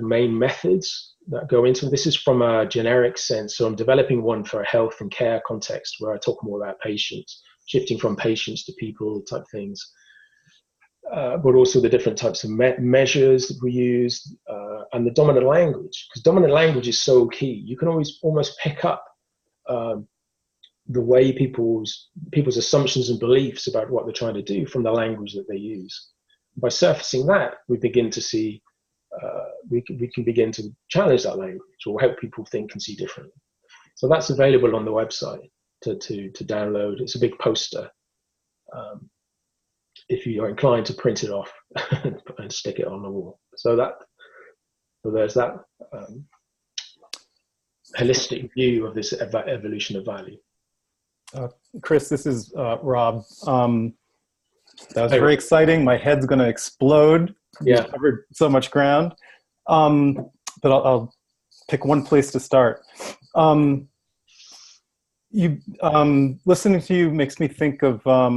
S2: main methods that go into it. This is from a generic sense. So I'm developing one for a health and care context where I talk more about patients, shifting from patients to people type things, but also the different types of measures that we use, and the dominant language, because dominant language is so key. You can always almost pick up the way people's assumptions and beliefs about what they're trying to do from the language that they use. By surfacing that, we begin to see, we can begin to challenge that language or help people think and see differently. So that's available on the website to download. It's a big poster. If you are inclined to print it off and stick it on the wall. So there's that holistic view of this evolution of value.
S4: Chris, this is Rob. That was very exciting. My head's going to explode.
S2: Yeah.
S4: We've covered so much ground. But I'll pick one place to start. Listening to you makes me think of, I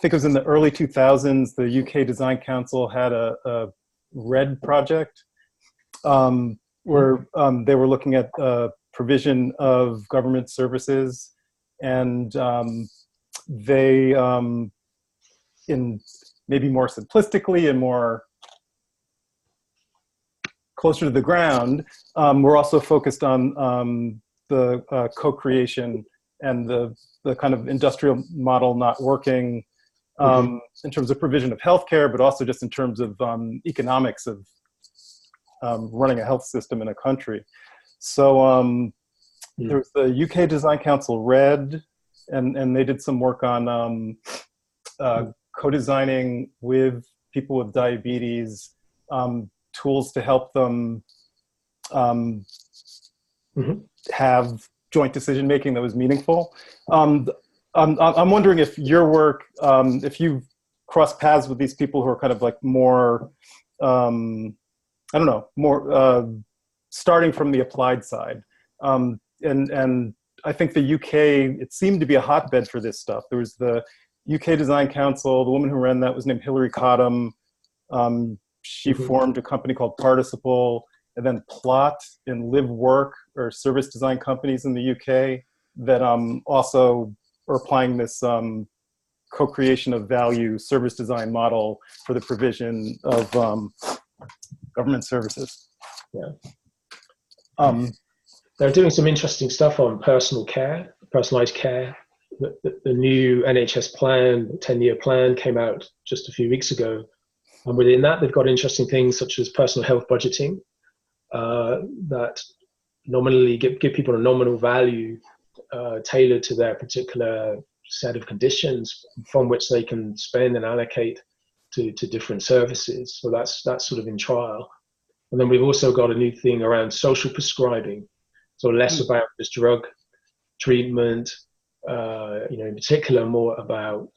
S4: think it was in the early 2000s, the UK Design Council had a RED project where they were looking at provision of government services, and they, in maybe more simplistically and more closer to the ground, we're also focused on the co-creation and the kind of industrial model not working in terms of provision of healthcare, but also just in terms of economics of running a health system in a country. So there was the UK Design Council RED, and they did some work on co-designing with people with diabetes, tools to help them have joint decision making that was meaningful. I'm wondering if your work, if you've crossed paths with these people who are kind of like more, I don't know, more starting from the applied side. And I think the UK, it seemed to be a hotbed for this stuff. There was the UK Design Council. The woman who ran that was named Hilary Cottam. She formed a company called Participle, and then Plot and Live Work are service design companies in the UK that also are applying this co-creation of value service design model for the provision of government services.
S2: Yeah. They're doing some interesting stuff on personal care, personalized care, the new NHS plan, 10-year plan, came out just a few weeks ago. And within that, they've got interesting things such as personal health budgeting that nominally give people a nominal value tailored to their particular set of conditions from which they can spend and allocate to different services. So that's sort of in trial. And then we've also got a new thing around social prescribing. So less about just drug treatment, in particular more about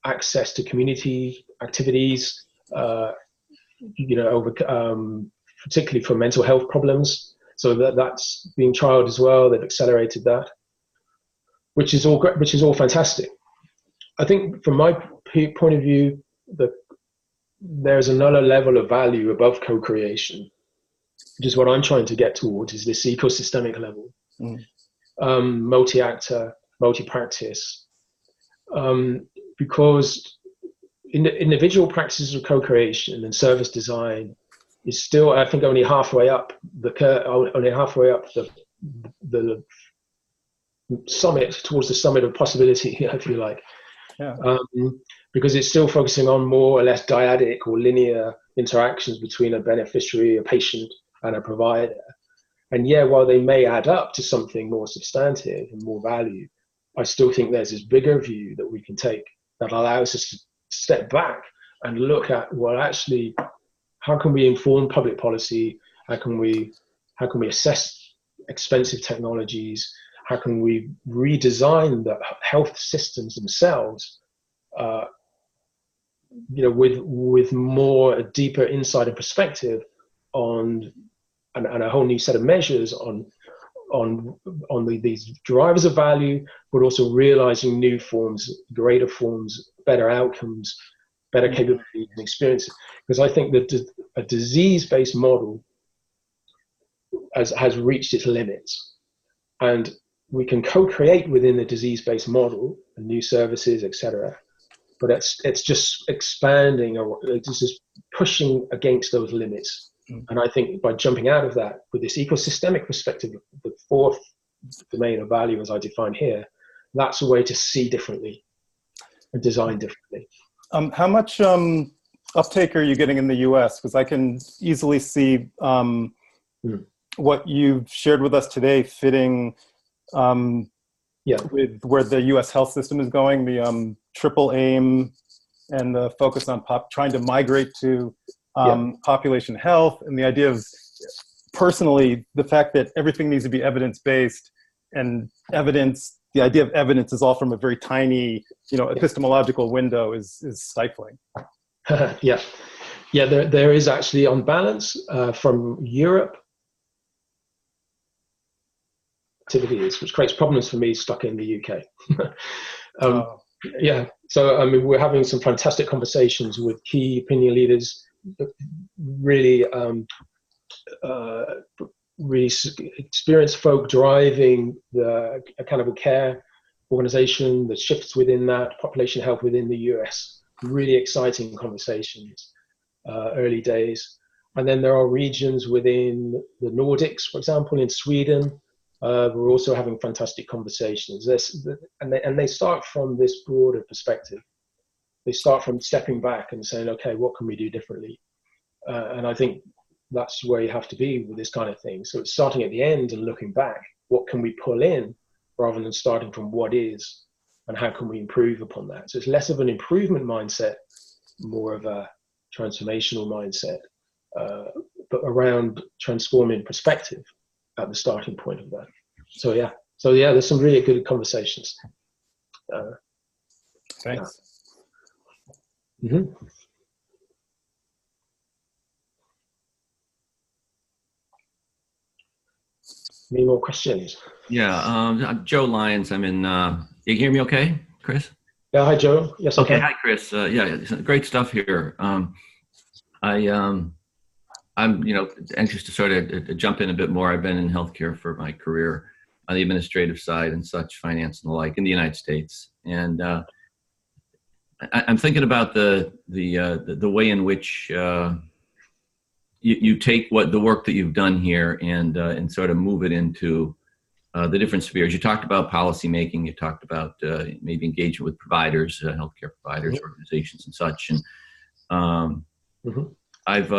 S2: access to community activities, particularly for mental health problems. So that's being trialed as well. They've accelerated that, which is all great, which is all fantastic. I think from my point of view, there's another level of value above co-creation, which is what I'm trying to get towards, is this ecosystemic level, multi-actor, multi-practice, because individual practices of co-creation and service design is still, I think, only halfway up the summit, towards the summit of possibility, if you like.
S4: Yeah.
S2: Because it's still focusing on more or less dyadic or linear interactions between a beneficiary, a patient, and a provider. And yeah, while they may add up to something more substantive and more value, I still think there's this bigger view that we can take that allows us to step back and look at, well, actually, how can we inform public policy? How can we assess expensive technologies? How can we redesign the health systems themselves, with more a deeper insight and perspective on, and a whole new set of measures on these drivers of value, but also realizing new forms, greater forms, better outcomes, better capabilities and experiences. Because I think that a disease-based model has reached its limits, and we can co-create within the disease-based model and new services, etc. But it's just expanding, or it's just pushing against those limits. And I think by jumping out of that with this ecosystemic perspective, the fourth domain of value as I define here, that's a way to see differently and design differently.
S4: How much uptake are you getting in the US? Because I can easily see what you've shared with us today fitting with where the US health system is going, the triple aim and the focus on trying to migrate to population health, and the idea of, personally, the fact that everything needs to be evidence-based, and the idea of evidence is all from a very tiny, epistemological window is stifling.
S2: There is actually, on balance, from Europe, activities, which creates problems for me stuck in the UK. So I mean, we're having some fantastic conversations with key opinion leaders, really experienced folk driving the accountable care organization, the shifts within that, population health within the US. Really exciting conversations, early days. And then there are regions within the Nordics, for example, in Sweden. We're also having fantastic conversations. And they start from this broader perspective. They start from stepping back and saying, okay, what can we do differently? And I think that's where you have to be with this kind of thing. So it's starting at the end and looking back. What can we pull in, rather than starting from what is, and how can we improve upon that? So it's less of an improvement mindset, more of a transformational mindset, but around transforming perspective at the starting point of that. So there's some really good conversations.
S4: Thanks.
S2: Any more questions?
S5: I'm Joe Lyons. I'm in, you can hear me okay, Chris?
S2: Yeah, hi Joe. Yes, I
S5: okay.
S2: can.
S5: Hi Chris. It's great stuff here. I'm anxious to sort of jump in a bit more. I've been in healthcare for my career on the administrative side and such, finance and the like, in the United States. And I'm thinking about the way in which you take the work that you've done here and sort of move it into the different spheres. You talked about policy making. You talked about maybe engagement with providers, healthcare providers, organizations, and such. And I've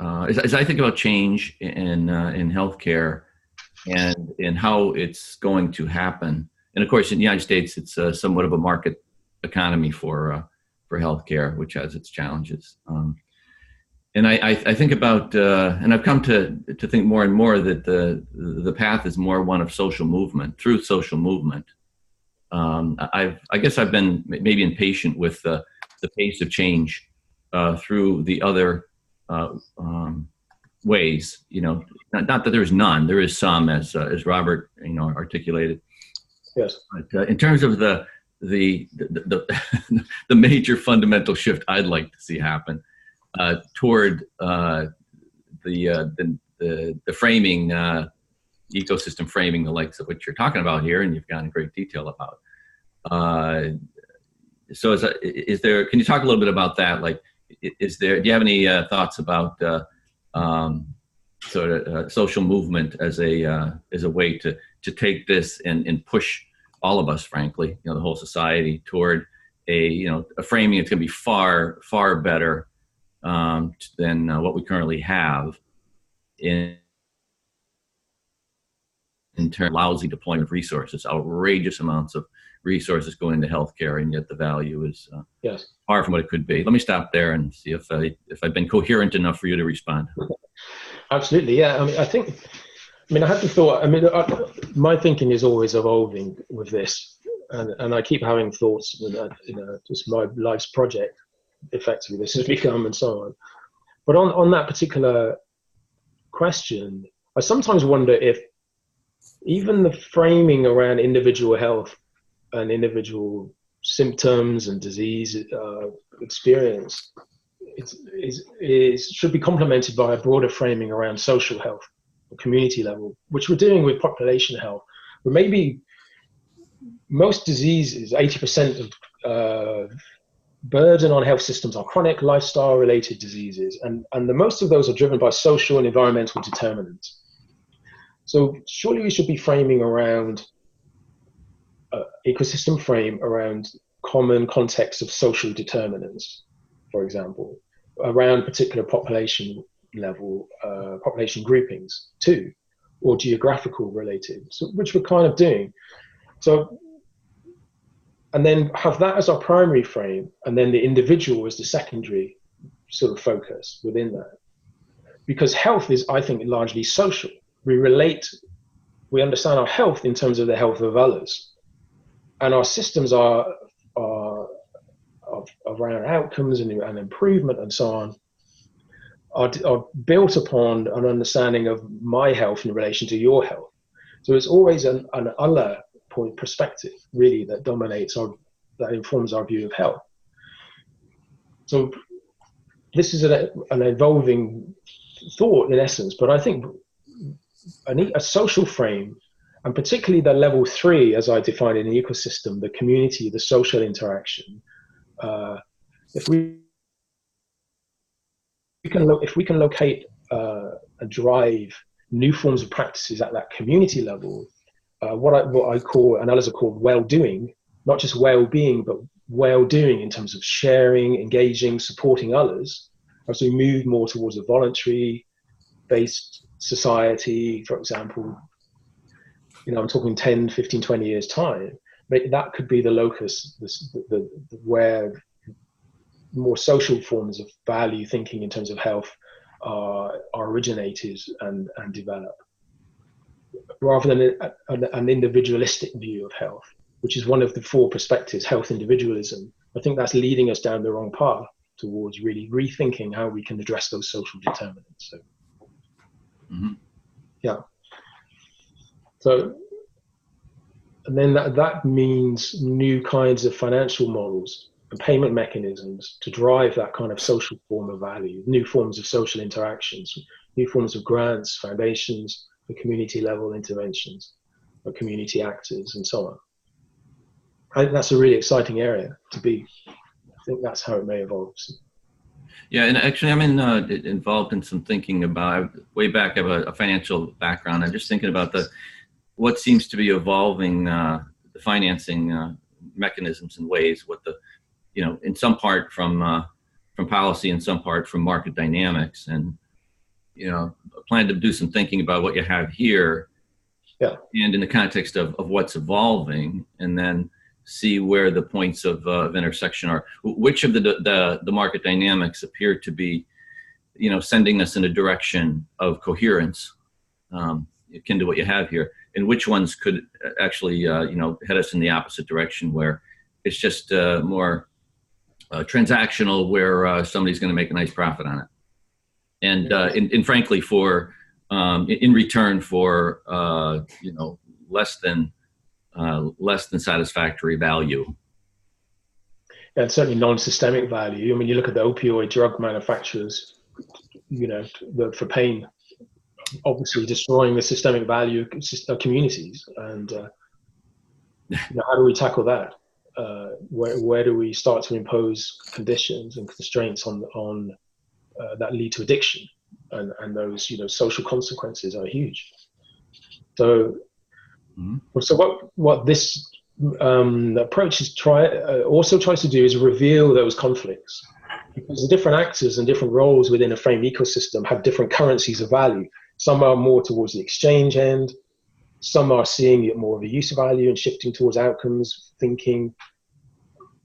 S5: as I think about change in healthcare and in how it's going to happen, and of course in the United States it's somewhat of a market economy for healthcare, which has its challenges. And I think about, and I've come to think more and more that the path is more one of social movement, through social movement. I guess I've been maybe impatient with the pace of change through the other ways. You know, not that there's none, there is some, as Robert articulated.
S2: Yes.
S5: But in terms of the major fundamental shift I'd like to see happen toward the framing, ecosystem framing, the likes of what you're talking about here, and you've gone in great detail about. So is there? Can you talk a little bit about that? Like, do you have any thoughts about sort of social movement as a way to take this and push all of us, frankly, the whole society, toward a framing that's going to be far, far better than what we currently have in terms of lousy deployment of resources, outrageous amounts of resources going into healthcare, and yet the value is far from what it could be. Let me stop there and see if I've been coherent enough for you to respond.
S2: Absolutely, yeah. I had the thought. My thinking is always evolving with this, and I keep having thoughts. Just my life's project, effectively, this has become, and so on. But on that particular question, I sometimes wonder if even the framing around individual health and individual symptoms and disease experience should be complemented by a broader framing around social health, community level, which we're doing with population health. But maybe most diseases, 80% of burden on health systems are chronic lifestyle-related diseases, and the most of those are driven by social and environmental determinants. So surely we should be framing around ecosystem frame around common contexts of social determinants, for example, around particular population level, population groupings too, or geographical related, which we're kind of doing. So, and then have that as our primary frame, and then the individual as the secondary sort of focus within that. Because health is, I think, largely social. We understand our health in terms of the health of others. And our systems are around outcomes and improvement and so on, are built upon an understanding of my health in relation to your health. So it's always an other point perspective, really, that dominates that informs our view of health. So this is an evolving thought in essence, but I think a social frame, and particularly the level 3, as I define it in the ecosystem, the community, the social interaction. If we can locate and drive new forms of practices at that community level, what I call, and others are called, well-doing, not just well-being, but well-doing in terms of sharing, engaging, supporting others, as we move more towards a voluntary-based society, for example. I'm talking 10, 15, 20 years time, but that could be the locus, where more social forms of value thinking in terms of health are originated and develop, rather than an individualistic view of health, which is one of the 4 perspectives, health individualism. I think that's leading us down the wrong path towards really rethinking how we can address those social determinants. So, yeah. So, and then that means new kinds of financial models and payment mechanisms to drive that kind of social form of value, new forms of social interactions, new forms of grants, foundations, and community level interventions, or community actors, and so on. I think that's a really exciting area to be. I think that's how it may evolve.
S5: Yeah, and actually, I'm involved in some thinking about, way back. I have a financial background. I'm just thinking about what seems to be evolving the financing mechanisms and ways. What the, in some part from policy, in some part from market dynamics, and I plan to do some thinking about what you have here,
S2: yeah,
S5: and in the context of what's evolving, and then see where the points of intersection are. Which of the market dynamics appear to be, sending us in a direction of coherence, akin to what you have here, and which ones could actually, head us in the opposite direction, where it's just more transactional, where somebody's going to make a nice profit on it, and frankly, for in return for less than satisfactory value.
S2: And certainly non-systemic value. I mean, you look at the opioid drug manufacturers, for pain, obviously destroying the systemic value of communities. And how do we tackle that? Where do we start to impose conditions and constraints on that lead to addiction? And those, social consequences are huge. So, what this approach is also tries to do is reveal those conflicts, because the different actors and different roles within a frame ecosystem have different currencies of value. Some are more towards the exchange end. Some are seeing it more of a use value and shifting towards outcomes thinking.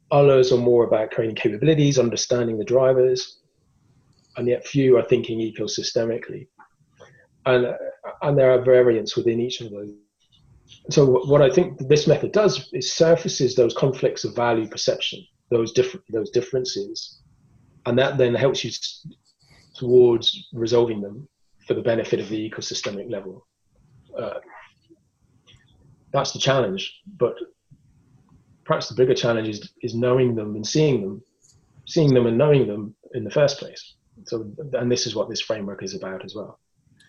S2: Others are more about creating capabilities, understanding the drivers, and yet few are thinking ecosystemically. And there are variants within each of those. So what I think this method does is surfaces those conflicts of value perception, those differences, and that then helps you towards resolving them for the benefit of the ecosystemic level. That's the challenge, but perhaps the bigger challenge is knowing them and seeing them and knowing them in the first place. So, and this is what this framework is about as well.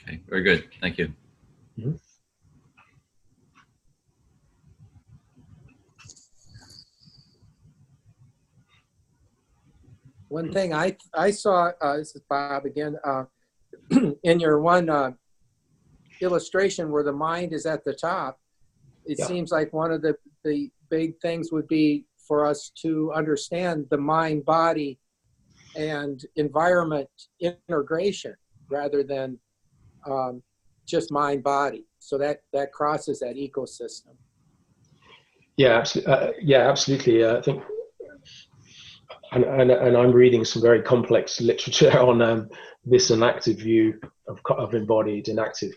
S5: Okay, very good. Thank you.
S2: Mm-hmm.
S3: One thing I saw, this is Bob again, in your one illustration where the mind is at the top, it seems like one of the big things would be for us to understand the mind-body and environment integration rather than just mind-body. So that crosses that ecosystem.
S2: Yeah, absolutely. I think, and I'm reading some very complex literature on this enactive view of embodied enactive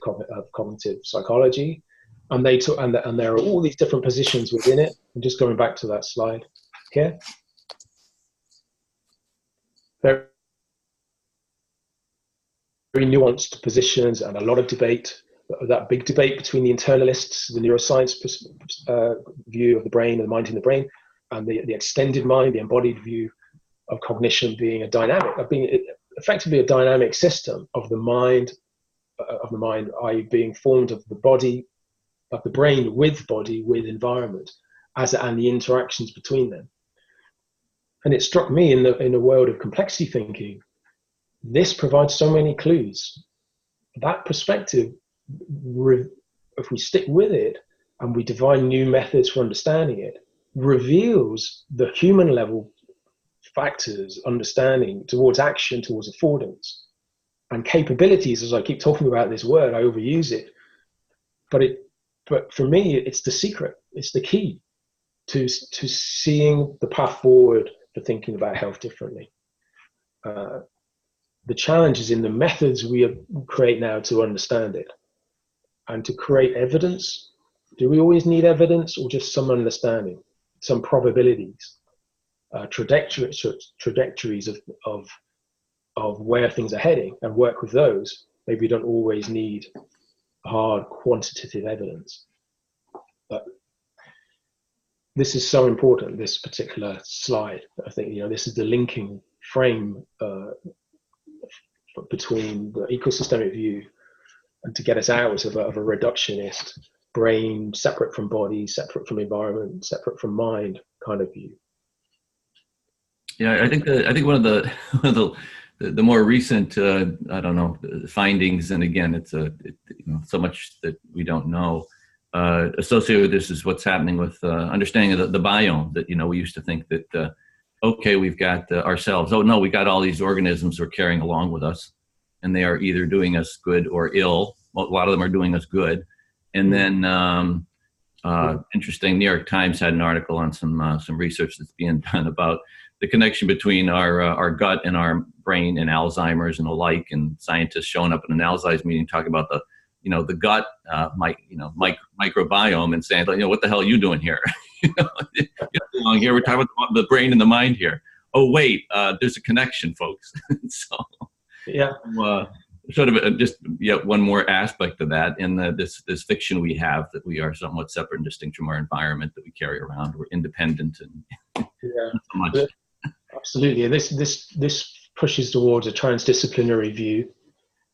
S2: cognitive psychology, and and there are all these different positions within it. I'm just going back to that slide here. Very nuanced positions and a lot of debate. That big debate between the internalists, the neuroscience view of the brain and the mind in the brain, and the extended mind, the embodied view of cognition being effectively a dynamic system of the mind, i.e. being formed of the body, of the brain with body, with environment, and the interactions between them. And it struck me in the world of complexity thinking, this provides so many clues. That perspective, if we stick with it and we define new methods for understanding it, reveals the human level factors, understanding towards action, towards affordance, and capabilities. As I keep talking about this word, I overuse it, but for me, it's the secret. It's the key to seeing the path forward for thinking about health differently. The challenge is in the methods we create now to understand it and to create evidence. Do we always need evidence, or just some understanding, some probabilities, trajectories of where things are heading, and work with those? Maybe we don't always need hard quantitative evidence. But this is so important, this particular slide. I think, this is the linking frame between the ecosystemic view and to get us out of a reductionist brain, separate from body, separate from environment, separate from mind kind of view.
S5: Yeah, I think one of the the more recent, I don't know, findings, and again, it's so much that we don't know. Associated with this is what's happening with understanding of the biome. That we used to think that okay, we've got ourselves. Oh no, we got all these organisms we're carrying along with us, and they are either doing us good or ill. Well, a lot of them are doing us good, and then interesting. New York Times had an article on some research that's being done about the connection between our gut and our brain and Alzheimer's and the like, and scientists showing up in an Alzheimer's meeting talking about the gut microbiome and saying, what the hell are you doing here? Get along here. We're talking about the brain and the mind here. Oh wait, there's a connection, folks. So
S2: yeah,
S5: sort of just yet one more aspect of that in this fiction we have, that we are somewhat separate and distinct from our environment, that we carry around. We're independent and
S2: yeah,
S5: so much.
S2: Absolutely. And this pushes towards a transdisciplinary view.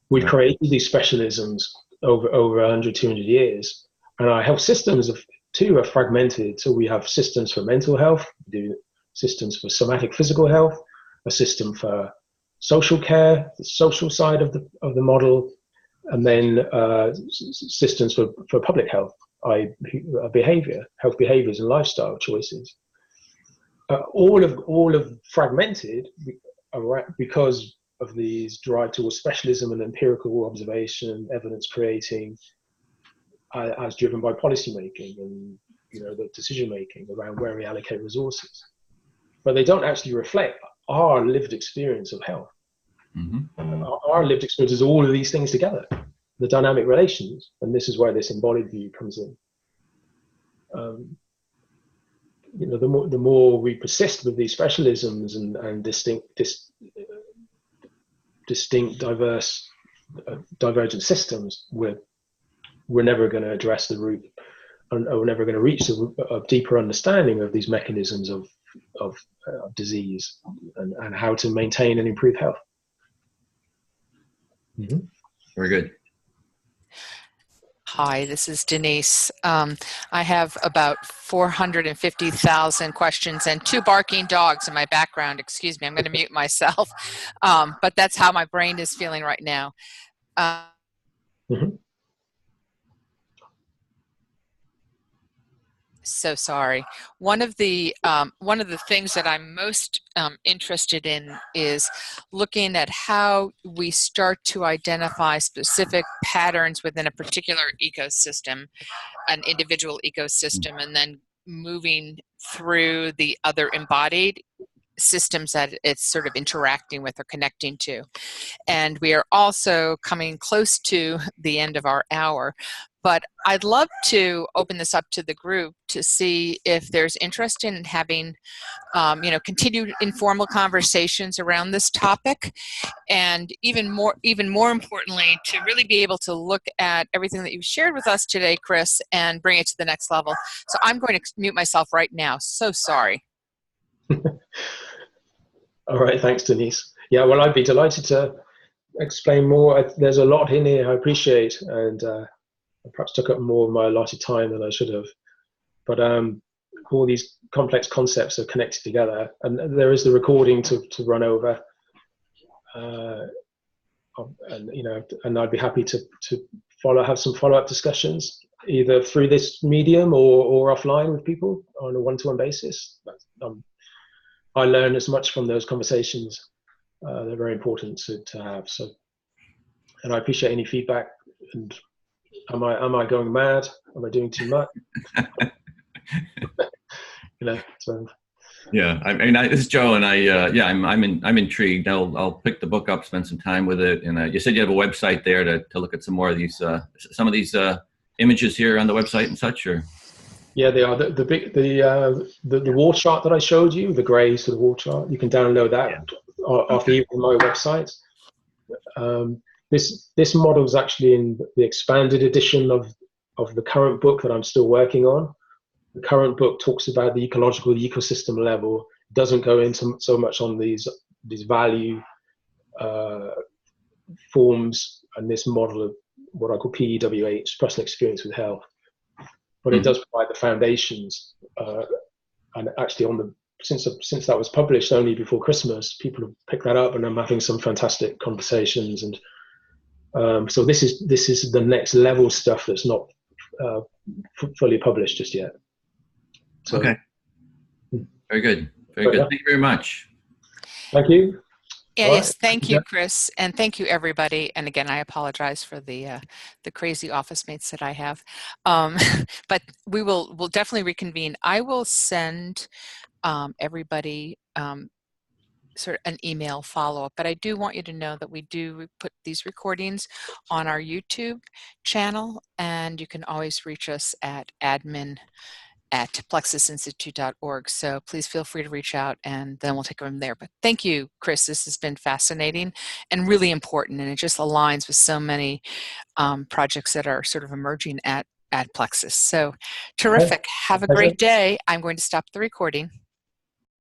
S2: We've created these specialisms over 100, 200 years, and our health systems too are fragmented. So we have systems for mental health, we do systems for somatic physical health, a system for social care, the social side of the model, and then systems for public health, health behaviors and lifestyle choices. All of fragmented because of these drive towards specialism and empirical observation, evidence creating, as driven by policy making and the decision making around where we allocate resources. But they don't actually reflect our lived experience of health. Mm-hmm. Our lived experience is all of these things together, the dynamic relations, and this is where this embodied view comes in. The more we persist with these specialisms and distinct, diverse, divergent systems, we're never going to address the root, and we're never going to reach a deeper understanding of these mechanisms of disease and how to maintain and improve health.
S5: Mm-hmm. Very good.
S1: Hi, this is Denise. I have about 450,000 questions and 2 barking dogs in my background. Excuse me, I'm going to mute myself. But that's how my brain is feeling right now.
S2: Mm-hmm.
S1: So sorry. One of the things that I'm most interested in is looking at how we start to identify specific patterns within a particular ecosystem, an individual ecosystem, and then moving through the other embodied systems that it's sort of interacting with or connecting to. And we are also coming close to the end of our hour, but I'd love to open this up to the group to see if there's interest in having continued informal conversations around this topic, and even more importantly, to really be able to look at everything that you've shared with us today, Chris, and bring it to the next level. So I'm going to mute myself right now. So sorry.
S2: All right, thanks, Denise. Yeah, well, I'd be delighted to explain more. There's a lot in here I appreciate, and I perhaps took up more of my allotted time than I should have. But all these complex concepts are connected together, and there is the recording to run over. And I'd be happy to have some follow-up discussions, either through this medium or offline with people on a one-to-one basis. I learn as much from those conversations. They're very important to have. So, and I appreciate any feedback. And am I going mad? Am I doing too much? So.
S5: Yeah, I mean, this is Joe, and I'm intrigued. I'll pick the book up, spend some time with it. And you said you have a website there to look at some more of these, some of these images here on the website and such, or?
S2: Yeah, they are. The wall chart that I showed you, the grey sort of wall chart, you can download that off my website. This model is actually in the expanded edition of the current book that I'm still working on. The current book talks about the ecological ecosystem level, doesn't go into so much on these value forms and this model of what I call PEWH, personal experience with health. But it does provide the foundations, and actually on the since that was published only before Christmas, people have picked that up, and I'm having some fantastic conversations. And so this is the next level stuff that's not fully published just yet. So,
S5: okay. Very good. Very good. Thank you very much.
S2: Thank you.
S1: Yes, thank you, Chris, and thank you, everybody. And again, I apologize for the crazy office mates that I have, but we'll definitely reconvene. I will send everybody sort of an email follow-up, but I do want you to know that we do put these recordings on our YouTube channel, and you can always reach us at admin@plexusinstitute.org. So please feel free to reach out, and then we'll take it from there. But thank you, Chris. This has been fascinating and really important, and it just aligns with so many projects that are sort of emerging at Plexus. So terrific. Have a great day. I'm going to stop the recording.